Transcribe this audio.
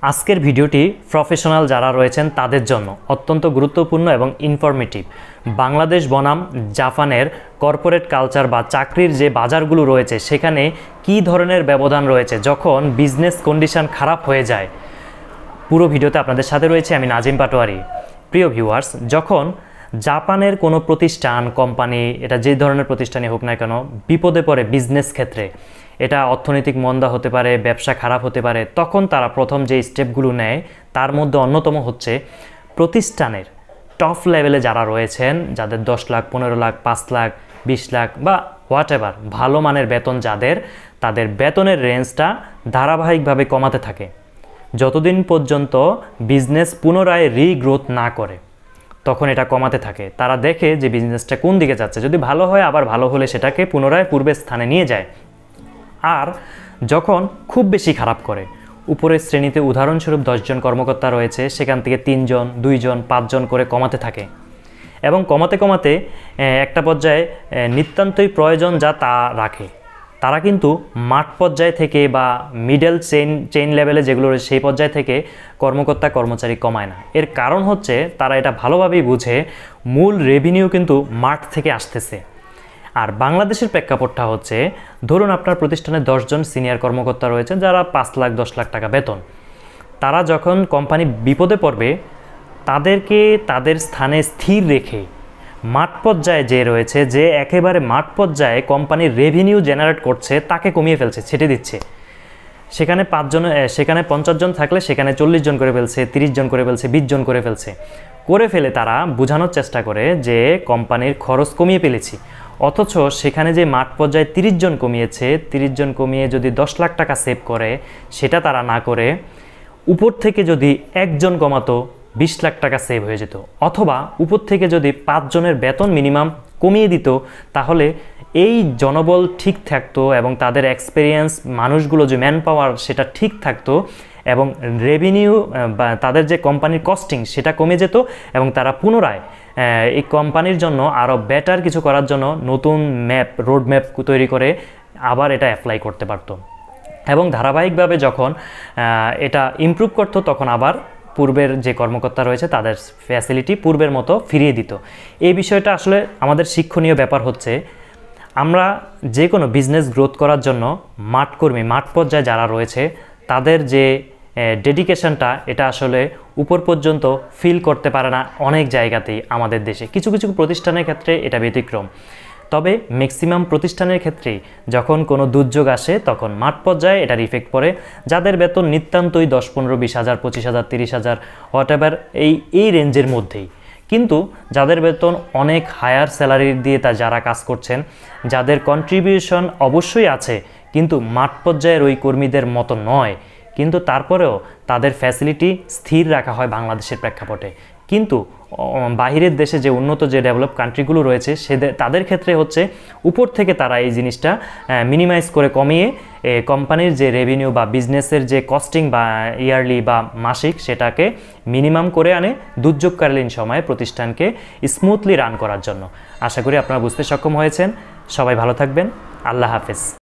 আজকের ভিডিওটি প্রফেশনাল যারা রয়েছেন তাদের জন্য অত্যন্ত গুরুত্বপূর্ণ এবং ইনফরমেটিভ। বাংলাদেশ বনাম জাপানের কর্পোরেট কালচার বা চাকরির যে বাজারগুলো রয়েছে সেখানে কি ধরনের ব্যবধান রয়েছে যখন বিজনেস কন্ডিশন খারাপ হয়ে যায়। পুরো ভিডিওতে আপনাদের সাথে রয়েছে আমি নাজিম পাটোয়ারি। প্রিয় ভিউয়ার্স, যখন জাপানের কোনো প্রতিষ্ঠান কোম্পানি, এটা যে ধরনের প্রতিষ্ঠানই হোক না কেন, বিপদে পড়ে বিজনেস ক্ষেত্রে, এটা অর্থনৈতিক মন্দা হতে পারে, ব্যবসা খারাপ হতে পারে, তখন তারা প্রথম যে স্টেপগুলো নেয় তার মধ্যে অন্যতম হচ্ছে প্রতিষ্ঠানের টপ লেভেলে যারা রয়েছেন, যাদের 10 লাখ, 15 লাখ, 5 লাখ, 20 লাখ বা হোয়াট এভার ভালো মানের বেতন যাদের, তাদের বেতনের রেঞ্জটা ধারাবাহিকভাবে কমাতে থাকে যতদিন পর্যন্ত বিজনেস পুনরায় রিগ্রোথ না করে। তখন এটা কমাতে থাকে। তারা দেখে যে বিজনেসটা কোন দিকে যাচ্ছে, যদি ভালো হয় আবার ভালো হলে সেটাকে পুনরায় পূর্বের স্থানে নিয়ে যায়। আর যখন খুব বেশি খারাপ করে, উপরের শ্রেণীতে উদাহরণস্বরূপ 10 জন কর্মকর্তা রয়েছে, সেখান থেকে 3 জন, 2 জন, 5 জন করে কমাতে থাকে এবং কমাতে কমাতে একটা পর্যায়ে নিতান্তই প্রয়োজন যা তা রাখে। তারা কিন্তু মাঠ পর্যায় থেকে বা মিডল চেইন লেভেলে যেগুলো রয়েছে সেই পর্যায় থেকে কর্মকর্তা কর্মচারী কমায় না। এর কারণ হচ্ছে তারা এটা ভালোভাবেই বুঝে মূল রেভিনিউ কিন্তু মাঠ থেকে আসতেছে। আর বাংলাদেশের প্রেক্ষাপটটা হচ্ছে, ধরুন আপনার প্রতিষ্ঠানে 10 জন সিনিয়র কর্মকর্তা রয়েছে যারা 5 লাখ 10 লাখ টাকা বেতন। তারা যখন কোম্পানি বিপদে পড়বে তাদেরকে তাদের স্থানে স্থির রেখে মাঠ পর্যায়ে যে রয়েছে, যে একেবারে মাঠ পর্যায়ে কোম্পানির রেভিনিউ জেনারেট করছে, তাকে কমিয়ে ফেলছে, ছেটে দিচ্ছে। সেখানে 50 জন থাকলে সেখানে 40 জন করে ফেলছে, 30 জন করে ফেলছে, 20 জন করে ফেলে তারা বোঝানোর চেষ্টা করে যে কোম্পানির খরচ কমিয়ে ফেলেছি। অথচ সেখানে যে মাঠ পর্যায়ে 30 জন কমিয়েছে, 30 জন কমিয়ে যদি 10 লাখ টাকা সেভ করে, সেটা তারা না করে উপর থেকে যদি 1 জন কমাতো 20 লাখ টাকা সেভ হয়ে যেত। অথবা উপর থেকে যদি 5 জনের বেতন মিনিমাম কমিয়ে দিত, তাহলে এই জনবল ঠিক থাকতো এবং তাদের এক্সপেরিয়েন্স, মানুষগুলো যে ম্যান পাওয়ার সেটা ঠিক থাকতো এবং রেভিনিউ বা তাদের যে কোম্পানির কস্টিং সেটা কমে যেত এবং তারা পুনরায় এই কোম্পানির জন্য আরও বেটার কিছু করার জন্য নতুন রোড ম্যাপ তৈরি করে আবার এটা অ্যাপ্লাই করতে পারতো এবং ধারাবাহিকভাবে যখন এটা ইমপ্রুভ করতো তখন আবার পূর্বের যে কর্মকর্তা রয়েছে তাদের ফ্যাসিলিটি পূর্বের মতো ফিরিয়ে দিত। এই বিষয়টা আসলে আমাদের শিক্ষণীয় ব্যাপার হচ্ছে, আমরা যে কোনো বিজনেস গ্রোথ করার জন্য মাঠকর্মী, মাঠ পর্যায়ে যারা রয়েছে তাদের যে ডেডিকেশনটা, এটা আসলে উপর পর্যন্ত ফিল করতে পারে না অনেক জায়গাতেই আমাদের দেশে। কিছু কিছু প্রতিষ্ঠানের ক্ষেত্রে এটা ব্যতিক্রম, তবে ম্যাক্সিমাম প্রতিষ্ঠানের ক্ষেত্রেই যখন কোনো দুর্যোগ আসে তখন মাঠ পর্যায়ে এটার ইফেক্ট পড়ে। যাদের বেতন নিতান্তই 10, 15, 20 হাজার, 25 হাজার, 30 হাজার, হোয়াট এভার এই রেঞ্জের মধ্যেই, কিন্তু যাদের বেতন অনেক হায়ার স্যালারি দিয়ে যারা কাজ করছেন, যাদের কন্ট্রিবিউশন অবশ্যই আছে কিন্তু মাঠ পর্যায়ের ওই কর্মীদের মতো নয়, কিন্তু তারপরেও তাদের ফ্যাসিলিটি স্থির রাখা হয় বাংলাদেশের প্রেক্ষাপটে। কিন্তু বাহিরের দেশে যে উন্নত যে ডেভেলপ কান্ট্রিগুলো রয়েছে তাদের ক্ষেত্রে হচ্ছে উপর থেকে তারা এই জিনিসটা মিনিমাইজ করে কমিয়ে কোম্পানির যে রেভিনিউ বা বিজনেসের যে কস্টিং বা ইয়ারলি বা মাসিক সেটাকে মিনিমাম করে আনে দুর্যোগকালীন সময়ে প্রতিষ্ঠানকে স্মুথলি রান করার জন্য। আশা করি আপনারা বুঝতে সক্ষম হয়েছেন। সবাই ভালো থাকবেন। আল্লাহ হাফেজ।